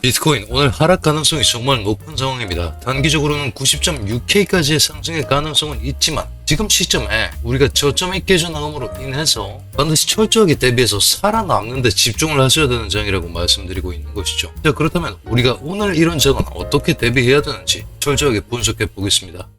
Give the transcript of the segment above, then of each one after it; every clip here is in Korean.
비트코인 오늘 하락 가능성이 정말 높은 상황입니다. 단기적으로는 90.6K까지의 상승의 가능성은 있지만 지금 시점에 우리가 저점이 깨져나감으로 인해서 반드시 철저하게 대비해서 살아남는 데 집중을 하셔야 되는 장이라고 말씀드리고 있는 것이죠. 자, 그렇다면 우리가 오늘 이런 장은 어떻게 대비해야 되는지 철저하게 분석해 보겠습니다.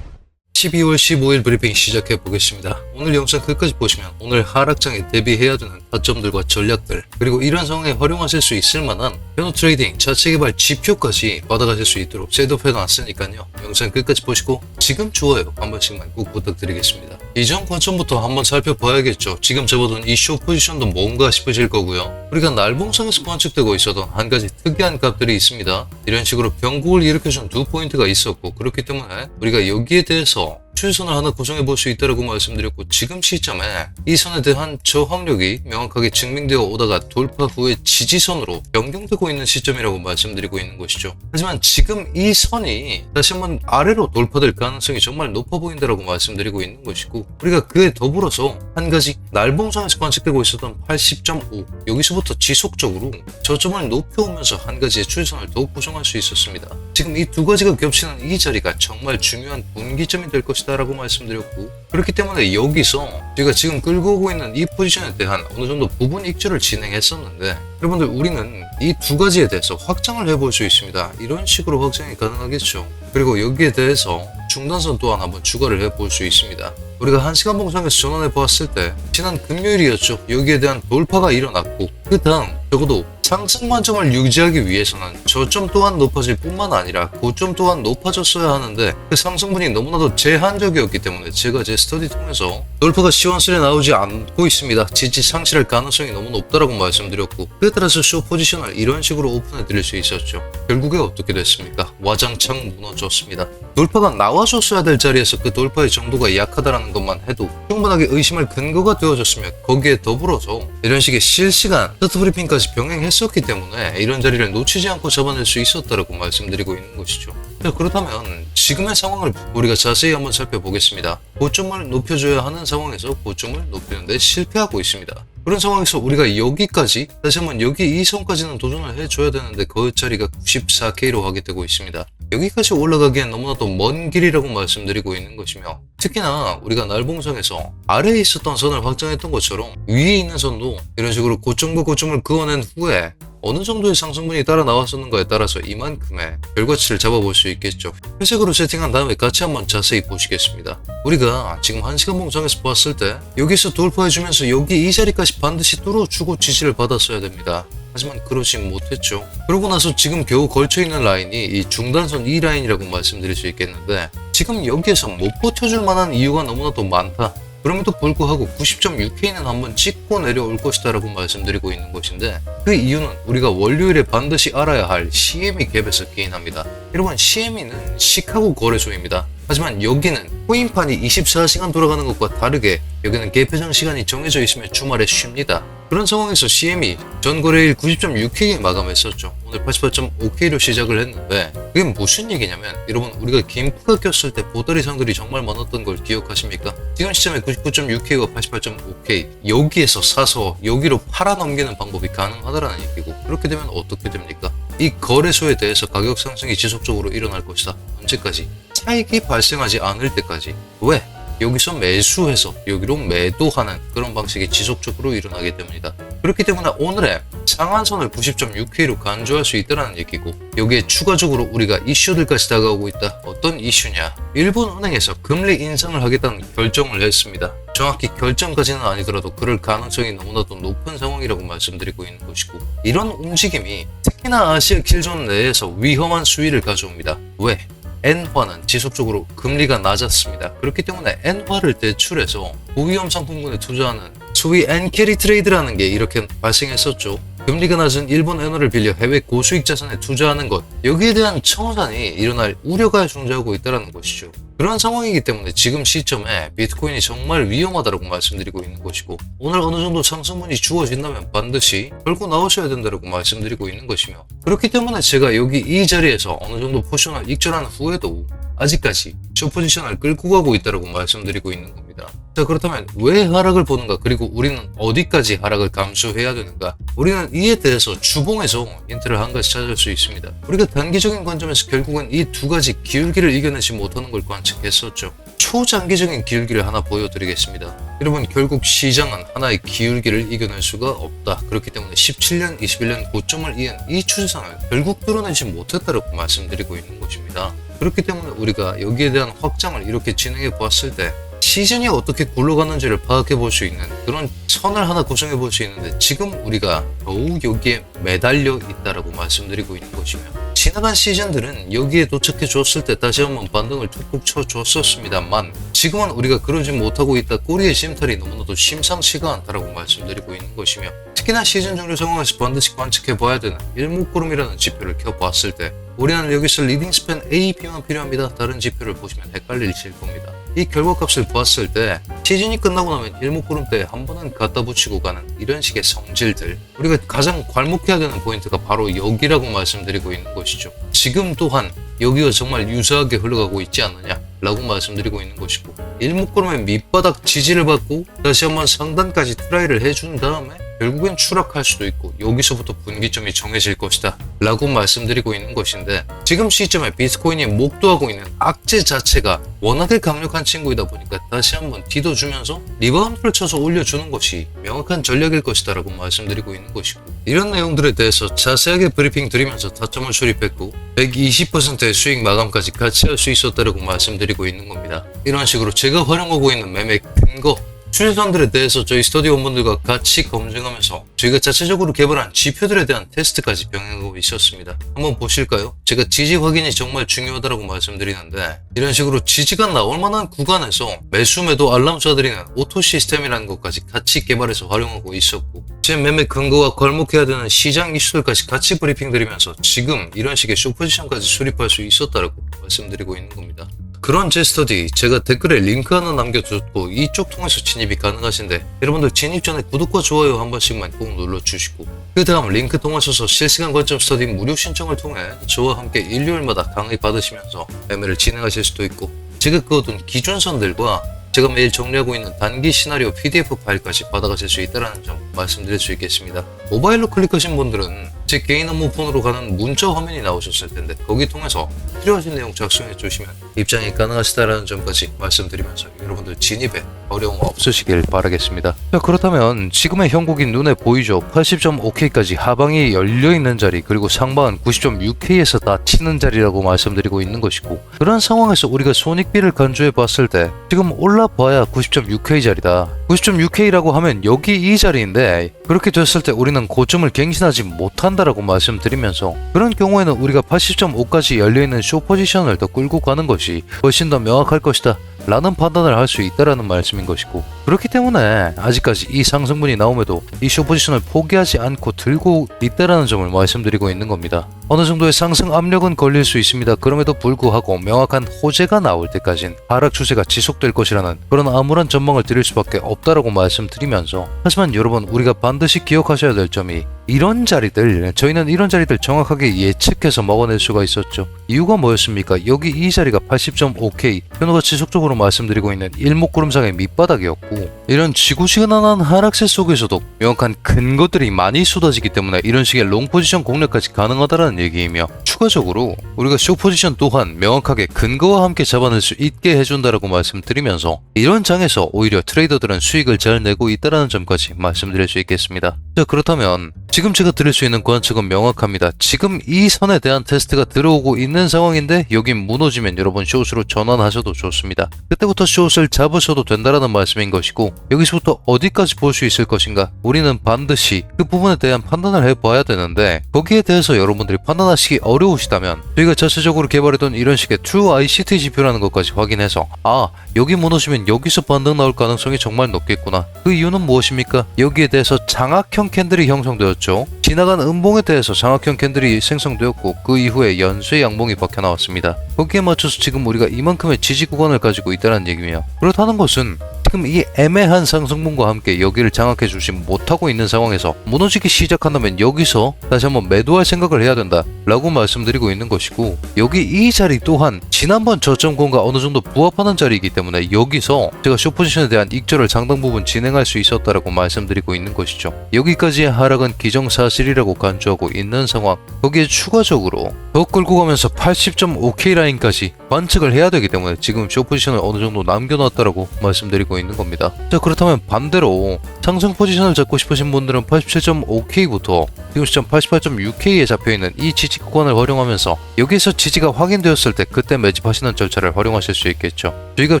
12월 15일 브리핑 시작해 보겠습니다. 오늘 영상 끝까지 보시면 오늘 하락장에 대비해야 되는 타점들과 전략들, 그리고 이런 상황에 활용하실 수 있을 만한 변호 트레이딩, 자체 개발 지표까지 받아가실 수 있도록 셋업해 놨으니까요. 영상 끝까지 보시고 지금 좋아요 한 번씩만 꼭 부탁드리겠습니다. 이전 관점부터 한번 살펴봐야겠죠. 지금 접어둔 이 숏 포지션도 뭔가 싶으실 거고요. 우리가 날봉성에서 관측되고 있었던 한 가지 특이한 값들이 있습니다. 이런 식으로 변곡을 일으켜준 두 포인트가 있었고, 그렇기 때문에 우리가 여기에 대해서 추세선을 하나 구성해 볼 수 있다고 말씀드렸고, 지금 시점에 이 선에 대한 저항력이 명확하게 증명되어 오다가 돌파 후에 지지선으로 변경되고 있는 시점이라고 말씀드리고 있는 것이죠. 하지만 지금 이 선이 다시 한번 아래로 돌파될 가능성이 정말 높아 보인다고 말씀드리고 있는 것이고, 우리가 그에 더불어서 한 가지 날봉선에서 관측되고 있었던 80.5 여기서부터 지속적으로 저점을 높여오면서 한 가지의 추세선을 더욱 구성할 수 있었습니다. 지금 이 두 가지가 겹치는 이 자리가 정말 중요한 분기점이 될 것이다 라고 말씀드렸고, 그렇기 때문에 여기서 제가 지금 끌고 오고 있는 이 포지션에 대한 어느 정도 부분 익절을 진행했었는데, 여러분들 우리는 이 두 가지에 대해서 확장을 해볼 수 있습니다. 이런 식으로 확장이 가능하겠죠. 그리고 여기에 대해서 중단선 또한 한번 추가를 해볼 수 있습니다. 우리가 1시간 봉상에서 전환해 보았을 때 지난 금요일이었죠. 여기에 대한 돌파가 일어났고, 그 다음 적어도 상승 관점을 유지하기 위해서는 저점 또한 높아질 뿐만 아니라 고점 또한 높아졌어야 하는데, 그 상승분이 너무나도 제한적이었기 때문에 제가 제 스터디 통해서 돌파가 시원스레 나오지 않고 있습니다. 지지 상실할 가능성이 너무 높다라고 말씀드렸고, 그에 따라서 숏 포지션을 이런 식으로 오픈해 드릴 수 있었죠. 결국에 어떻게 됐습니까? 와장창 무너졌습니다. 돌파가 나와줬어야 될 자리에서 그 돌파의 정도가 약하다라는 것만 해도 충분하게 의심할 근거가 되어졌으며, 거기에 더불어서 이런 식의 실시간 차트 브리핑까지 병행했었기 때문에 이런 자리를 놓치지 않고 잡아낼 수 있었다라고 말씀드리고 있는 것이죠. 자, 그렇다면 지금의 상황을 우리가 자세히 한번 살펴보겠습니다. 고점을 높여줘야 하는 상황에서 고점을 높이는데 실패하고 있습니다. 그런 상황에서 우리가 여기까지, 다시 한번 여기 이 선까지는 도전을 해줘야 되는데 그 자리가 94K로 하게 되고 있습니다. 여기까지 올라가기엔 너무나도 먼 길이라고 말씀드리고 있는 것이며, 특히나 우리가 날봉성에서 아래에 있었던 선을 확장했던 것처럼 위에 있는 선도 이런 식으로 고점과 고점을 그어낸 후에 어느 정도의 상승분이 따라 나왔었는가에 따라서 이만큼의 결과치를 잡아볼 수 있겠죠. 회색으로 세팅한 다음에 같이 한번 자세히 보시겠습니다. 우리가 지금 1시간 봉상에서 봤을 때 여기서 돌파해주면서 여기 이 자리까지 반드시 뚫어주고 지지를 받았어야 됩니다. 하지만 그러지 못했죠. 그러고 나서 지금 겨우 걸쳐있는 라인이 이 중단선 이 라인이라고 말씀드릴 수 있겠는데, 지금 여기에서 못 버텨줄 만한 이유가 너무나도 많다. 그럼에도 불구하고 90.6K는 한번 찍고 내려올 것이다 라고 말씀드리고 있는 것인데, 그 이유는 우리가 월요일에 반드시 알아야 할 CME 갭에서 기인합니다. 여러분, CME는 시카고 거래소입니다. 하지만 여기는 코인판이 24시간 돌아가는 것과 다르게 여기는 개폐장 시간이 정해져 있으면 주말에 쉽니다. 그런 상황에서 CME 전 거래일 90.6K에 마감했었죠. 오늘 88.5K로 시작을 했는데, 그게 무슨 얘기냐면, 여러분 우리가 김프가 꼈을 때 보따리 상들이 정말 많았던 걸 기억하십니까? 지금 시점에 99.6K와 88.5K 여기에서 사서 여기로 팔아 넘기는 방법이 가능하다라는 얘기고, 그렇게 되면 어떻게 됩니까? 이 거래소에 대해서 가격 상승이 지속적으로 일어날 것이다. 언제까지? 차익이 발생하지 않을 때까지. 왜? 여기서 매수해서 여기로 매도하는 그런 방식이 지속적으로 일어나게 됩니다. 그렇기 때문에 오늘의 상한선을 90.6K로 간주할 수 있다는 얘기고, 여기에 추가적으로 우리가 이슈들까지 다가오고 있다. 어떤 이슈냐? 일본은행에서 금리 인상을 하겠다는 결정을 했습니다. 정확히 결정까지는 아니더라도 그럴 가능성이 너무나도 높은 상황이라고 말씀드리고 있는 것이고, 이런 움직임이 특히나 아시아 길존 내에서 위험한 수위를 가져옵니다. 왜? 엔화는 지속적으로 금리가 낮았습니다. 그렇기 때문에 엔화를 대출해서 고위험 상품군에 투자하는 소위 엔캐리 트레이드라는 게 이렇게 발생했었죠. 금리가 낮은 일본 엔화를 빌려 해외 고수익 자산에 투자하는 것, 여기에 대한 청산이 일어날 우려가 존재하고 있다는 것이죠. 그런 상황이기 때문에 지금 시점에 비트코인이 정말 위험하다고 말씀드리고 있는 것이고, 오늘 어느 정도 상승분이 주어진다면 반드시 걸고 나오셔야 된다고 말씀드리고 있는 것이며, 그렇기 때문에 제가 여기 이 자리에서 어느 정도 포지션을 익절한 후에도 아직까지 숏 포지션을 끌고 가고 있다고 말씀드리고 있는 겁니다. 겁니다. 자, 그렇다면 왜 하락을 보는가, 그리고 우리는 어디까지 하락을 감수해야 되는가, 우리는 이에 대해서 주봉에서 힌트를 한 가지 찾을 수 있습니다. 우리가 단기적인 관점에서 결국은 이 두 가지 기울기를 이겨내지 못하는 걸 관측했었죠. 초장기적인 기울기를 하나 보여드리겠습니다. 여러분, 결국 시장은 하나의 기울기를 이겨낼 수가 없다. 그렇기 때문에 17년, 21년 고점을 이은 이 추세선을 결국 뚫어내지 못했다고 말씀드리고 있는 것입니다. 그렇기 때문에 우리가 여기에 대한 확장을 이렇게 진행해 보았을 때 시즌이 어떻게 굴러가는지를 파악해 볼 수 있는 그런 선을 하나 구성해 볼 수 있는데, 지금 우리가 더욱 여기에 매달려 있다라고 말씀드리고 있는 것이며, 지나간 시즌들은 여기에 도착해 줬을 때 다시 한번 반등을 툭툭 쳐 줬었습니다만, 지금은 우리가 그러지 못하고 있다. 꼬리의 심탈이 너무나도 심상치가 않다라고 말씀드리고 있는 것이며, 특히나 시즌 종료 상황에서 반드시 관측해 봐야 되는 일목구름이라는 지표를 켜봤을 때 우리는 여기서 리딩 스팬 A, B만 필요합니다. 다른 지표를 보시면 헷갈리실 겁니다. 이 결과값을 봤을 때 시즌이 끝나고 나면 일목구름대에 한 번은 갖다 붙이고 가는 이런 식의 성질들, 우리가 가장 괄목해야 되는 포인트가 바로 여기라고 말씀드리고 있는 것이죠. 지금 또한 여기가 정말 유사하게 흘러가고 있지 않느냐 라고 말씀드리고 있는 것이고, 일목구름의 밑바닥 지지를 받고 다시 한번 상단까지 트라이를 해준 다음에 결국엔 추락할 수도 있고 여기서부터 분기점이 정해질 것이다 라고 말씀드리고 있는 것인데, 지금 시점에 비트코인이 목도하고 있는 악재 자체가 워낙에 강력한 친구이다 보니까 다시 한번 뒤도주면서 리바운드를 쳐서 올려주는 것이 명확한 전략일 것이다 라고 말씀드리고 있는 것이고, 이런 내용들에 대해서 자세하게 브리핑 드리면서 타점을 수립했고 120%의 수익 마감까지 같이 할 수 있었다라고 말씀드리고 있는 겁니다. 이런 식으로 제가 활용하고 있는 매매 근거, 추세선들에 대해서 저희 스터디원분들과 같이 검증하면서 저희가 자체적으로 개발한 지표들에 대한 테스트까지 병행하고 있었습니다. 한번 보실까요? 제가 지지 확인이 정말 중요하다고 말씀드리는데, 이런 식으로 지지가 나올 만한 구간에서 매수 매도 알람 쏴드리는 오토 시스템이라는 것까지 같이 개발해서 활용하고 있었고, 제 매매 근거와 괄목해야 되는 시장 이슈들까지 같이 브리핑 드리면서 지금 이런 식의 숏포지션까지 수립할 수 있었다고 말씀드리고 있는 겁니다. 그런 제 스터디 제가 댓글에 링크 하나 남겨두고 이쪽 통해서 진입이 가능하신데, 여러분들 진입 전에 구독과 좋아요 한 번씩만 꼭 눌러주시고, 그 다음 링크 통하셔서 실시간 관점 스터디 무료 신청을 통해 저와 함께 일요일마다 강의 받으시면서 매매를 진행하실 수도 있고, 제가 그어둔 기준선들과 제가 매일 정리하고 있는 단기 시나리오 PDF 파일까지 받아가실 수 있다는 점 말씀드릴 수 있겠습니다. 모바일로 클릭하신 분들은 제 개인 업무 폰으로 가는 문자 화면이 나오셨을 텐데, 거기 통해서 필요하신 내용 작성해 주시면 입장이 가능하시다라는 점까지 말씀드리면서 여러분들 진입에 어려움 없으시길 바라겠습니다. 자, 그렇다면 지금의 형국이 눈에 보이죠? 80.5K까지 하방이 열려있는 자리, 그리고 상방은 90.6K에서 닫히는 자리라고 말씀드리고 있는 것이고, 그런 상황에서 우리가 손익비를 간주해 봤을 때 지금 올라봐야 90.6K 자리다. 90.6K라고 하면 여기 이 자리인데, 그렇게 됐을 때 우리는 고점을 갱신하지 못한다라고 말씀드리면서, 그런 경우에는 우리가 80.5까지 열려있는 숏 포지션을 더 끌고 가는 것이 훨씬 더 명확할 것이다 라는 판단을 할 수 있다라는 말씀인 것이고, 그렇기 때문에 아직까지 이 상승분이 나옴에도 이 숏 포지션을 포기하지 않고 들고 있다라는 점을 말씀드리고 있는 겁니다. 어느 정도의 상승 압력은 걸릴 수 있습니다. 그럼에도 불구하고 명확한 호재가 나올 때까진 하락 추세가 지속될 것이라는 그런 암울한 전망을 드릴 수밖에 없다라고 말씀드리면서, 하지만 여러분, 우리가 반드시 기억하셔야 될 점이, 이런 자리들, 저희는 이런 자리들 정확하게 예측해서 먹어낼 수가 있었죠. 이유가 뭐였습니까? 여기 이 자리가 80.5K, 현우가 지속적으로 말씀드리고 있는 일목구름상의 밑바닥이었고, 이런 지구지근한 하락세 속에서도 명확한 근거들이 많이 쏟아지기 때문에 이런 식의 롱 포지션 공략까지 가능하다는 얘기이며, 추가적으로 우리가 숏 포지션 또한 명확하게 근거와 함께 잡아낼 수 있게 해준다라고 말씀드리면서, 이런 장에서 오히려 트레이더들은 수익을 잘 내고 있다는 점까지 말씀드릴 수 있겠습니다. 자, 그렇다면 지금 제가 드릴 수 있는 관측은 명확합니다. 지금 이 선에 대한 테스트가 들어오고 있는 상황인데, 여긴 무너지면 여러분 숏으로 전환하셔도 좋습니다. 그때부터 숏을 잡으셔도 된다라는 말씀인 것이고, 여기서부터 어디까지 볼 수 있을 것인가, 우리는 반드시 그 부분에 대한 판단을 해봐야 되는데, 거기에 대해서 여러분들이 판단하시기 어려우시다면 저희가 자체적으로 개발해둔 이런 식의 True ICT 지표라는 것까지 확인해서, 아, 여기 무너지면 여기서 반등 나올 가능성이 정말 높겠구나. 그 이유는 무엇입니까? 여기에 대해서 장악형 캔들이 형성되었죠. 지나간 음봉에 대해서 장악형 캔들이 생성되었고, 그 이후에 연쇄 양봉이 박혀 나왔습니다. 거기에 맞춰서 지금 우리가 이만큼의 지지 구간을 가지고 있다는 얘기며, 그렇다는 것은 지금 이 애매한 상승분과 함께 여기를 장악해 주지 못하고 있는 상황에서 무너지기 시작한다면 여기서 다시 한번 매도할 생각을 해야 된다 라고 말씀드리고 있는 것이고, 여기 이 자리 또한 지난번 저점권과 어느 정도 부합하는 자리이기 때문에 여기서 제가 숏포지션에 대한 익절을 상당 부분 진행할 수 있었다라고 말씀드리고 있는 것이죠. 여기까지의 하락은 기정사실이라고 간주하고 있는 상황, 거기에 추가적으로 더 끌고 가면서 80.5K 라인까지 관측을 해야 되기 때문에 지금 숏포지션을 어느 정도 남겨놨다라고 말씀드리고 있는 겁니다. 자, 그렇다면 반대로 상승 포지션을 잡고 싶으신 분들은 87.5K부터 지금 시점 88.6K에 잡혀있는 이 지지 구간을 활용하면서 여기에서 지지가 확인되었을 때 그때 매집하시는 절차를 활용하실 수 있겠죠. 저희가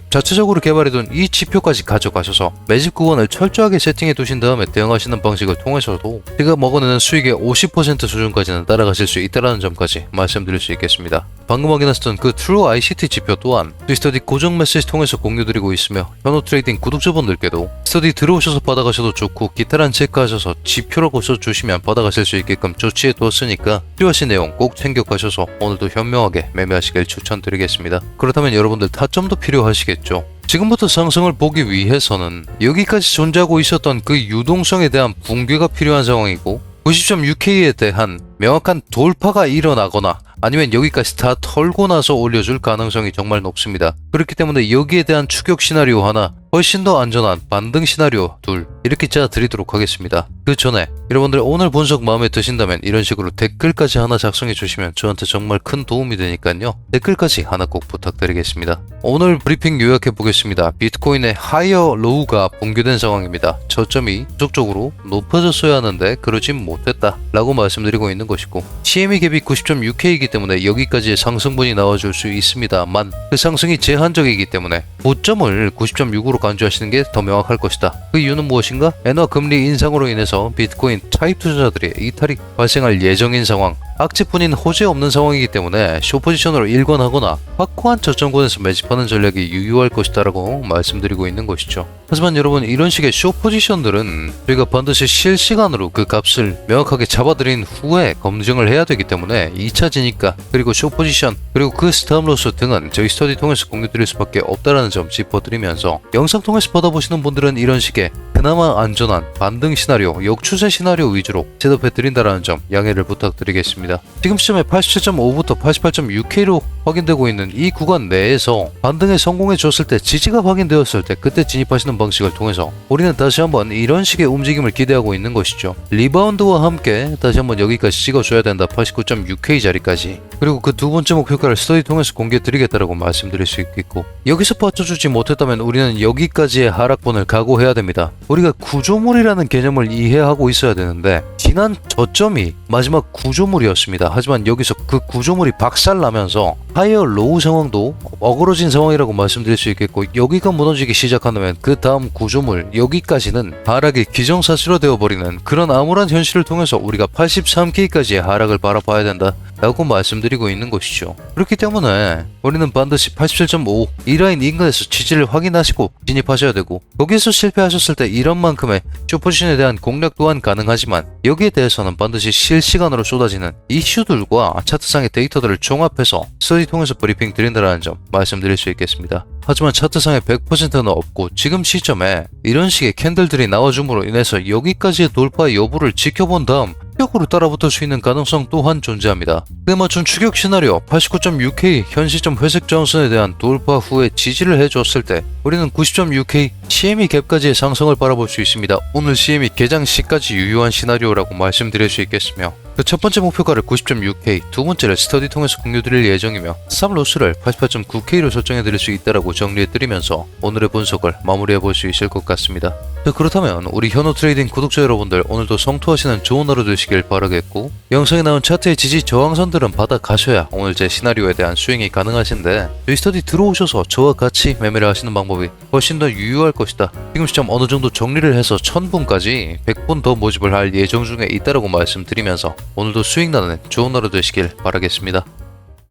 자체적으로 개발해둔 이 지표까지 가져가셔서 매집 구간을 철저하게 세팅해 두신 다음에 대응하시는 방식을 통해서도 제가 먹어내는 수익의 50% 수준까지는 따라가실 수 있다는 점까지 말씀드릴 수 있겠습니다. 방금 확인하셨던 그 트루 ICT 지표 또한 스터디 고정 메시지 통해서 공유드리고 있으며 현호 트레이딩 구독자분들께도 스터디 들어오셔서 받아가셔도 좋고 기타란 체크하셔서 지표라고 써주시면 받아가실 수 있게끔 조치해 두었으니까 필요하신 내용 꼭 챙겨가셔서 오늘도 현명하게 매매하시길 추천드리겠습니다. 그렇다면 여러분들 타점도 필요하시겠죠. 지금부터 상승을 보기 위해서는 여기까지 존재하고 있었던 그 유동성에 대한 붕괴가 필요한 상황이고 90.6K에 대한 명확한 돌파가 일어나거나 아니면 여기까지 다 털고 나서 올려줄 가능성이 정말 높습니다. 그렇기 때문에 여기에 대한 추격 시나리오 하나, 훨씬 더 안전한 반등 시나리오 둘, 이렇게 짜드리도록 하겠습니다. 그 전에 여러분들 오늘 분석 마음에 드신다면 이런 식으로 댓글까지 하나 작성해 주시면 저한테 정말 큰 도움이 되니까요. 댓글까지 하나 꼭 부탁드리겠습니다. 오늘 브리핑 요약해 보겠습니다. 비트코인의 하이어 로우가 붕괴된 상황입니다. 저점이 지속적으로 높아졌어야 하는데 그러진 못했다 라고 말씀드리고 있는 것이고, CME 갭이 90.6K이기 때문에 여기까지의 상승분이 나와줄 수 있습니다만 그 상승이 제한적이기 때문에 고점을 90.6으로 간주하시는 게 더 명확할 것이다. 그 이유는 무엇인가? 엔화 금리 인상으로 인해서 비트코인 차입 투자자들의 이탈이 발생할 예정인 상황, 악재뿐인 호재 없는 상황이기 때문에 숏포지션으로 일관하거나 확고한 저점권에서 매집하는 전략이 유효할 것이다 라고 말씀드리고 있는 것이죠. 하지만 여러분, 이런 식의 숏포지션들은 저희가 반드시 실시간으로 그 값을 명확하게 잡아드린 후에 검증을 해야 되기 때문에 2차 진입가 그리고 숏포지션 그리고 그 스탑로스 등은 저희 스터디 통해서 공유드릴 수밖에 없다는 점 짚어드리면서, 영상 통해서 받아보시는 분들은 이런 식의 그나마 안전한 반등 시나리오, 역추세 시나리오 위주로 셋업해드린다는 점 양해를 부탁드리겠습니다. 지금 시점에 87.5부터 88.6K로 확인되고 있는 이 구간 내에서 반등에 성공해 줬을 때, 지지가 확인되었을 때 그때 진입하시는 방식을 통해서 우리는 다시 한번 이런 식의 움직임을 기대하고 있는 것이죠. 리바운드와 함께 다시 한번 여기까지 찍어줘야 된다. 89.6K 자리까지. 그리고 그 두 번째 목표가를 스터디 통해서 공개드리겠다라고 말씀드릴 수 있겠고, 여기서 받쳐주지 못했다면 우리는 여기까지의 하락분을 각오해야 됩니다. 우리가 구조물이라는 개념을 이해하고 있어야 되는데 지난 저점이 마지막 구조물이었습니다. 하지만 여기서 그 구조물이 박살나면서 하이어 로우 상황도 어그러진 상황이라고 말씀드릴 수 있겠고, 여기가 무너지기 시작한다면 그 다음 구조물 여기까지는 하락이 기정사실화되어 버리는 그런 암울한 현실을 통해서 우리가 83K까지의 하락을 바라봐야 된다 라고 말씀드리고 있는 것이죠. 그렇기 때문에 우리는 반드시 87.5 이 라인 인근에서 지지를 확인하시고 진입하셔야 되고, 거기에서 실패하셨을 때 이런 만큼의 숏포지션에 대한 공략 또한 가능하지만 여기에 대해서는 반드시 실시간으로 쏟아지는 이슈들과 차트상의 데이터들을 종합해서 스터디 통해서 브리핑 드린다는 점 말씀드릴 수 있겠습니다. 하지만 차트상에 100%는 없고 지금 시점에 이런 식의 캔들들이 나와줌으로 인해서 여기까지의 돌파 여부를 지켜본 다음 추격으로 따라붙을 수 있는 가능성 또한 존재합니다. 그에 맞춘 추격 시나리오 89.6K 현 시점 회색 저항선에 대한 돌파 후에 지지를 해줬을 때 우리는 90.6K CME 갭까지의 상승을 바라볼 수 있습니다. 오늘 CME 개장 시까지 유효한 시나리오라고 말씀드릴 수 있겠으며, 그 첫 번째 목표가를 90.6K, 두 번째를 스터디 통해서 공유드릴 예정이며 스탑 로스를 88.9K로 설정해드릴 수 있다라고 정리해드리면서 오늘의 분석을 마무리해볼 수 있을 것 같습니다. 자, 그렇다면 우리 현호 트레이딩 구독자 여러분들, 오늘도 성투하시는 좋은 하루 되시길 바라겠고, 영상에 나온 차트의 지지 저항선들은 받아가셔야 오늘 제 시나리오에 대한 수익이 가능하신데, 저희 스터디 들어오셔서 저와 같이 매매를 하시는 방법이 훨씬 더 유효할 것이다. 지금 시점 어느 정도 정리를 해서 1000분까지 100분 더 모집을 할 예정 중에 있다라고 말씀드리면서 오늘도 수익 나는 좋은 하루 되시길 바라겠습니다.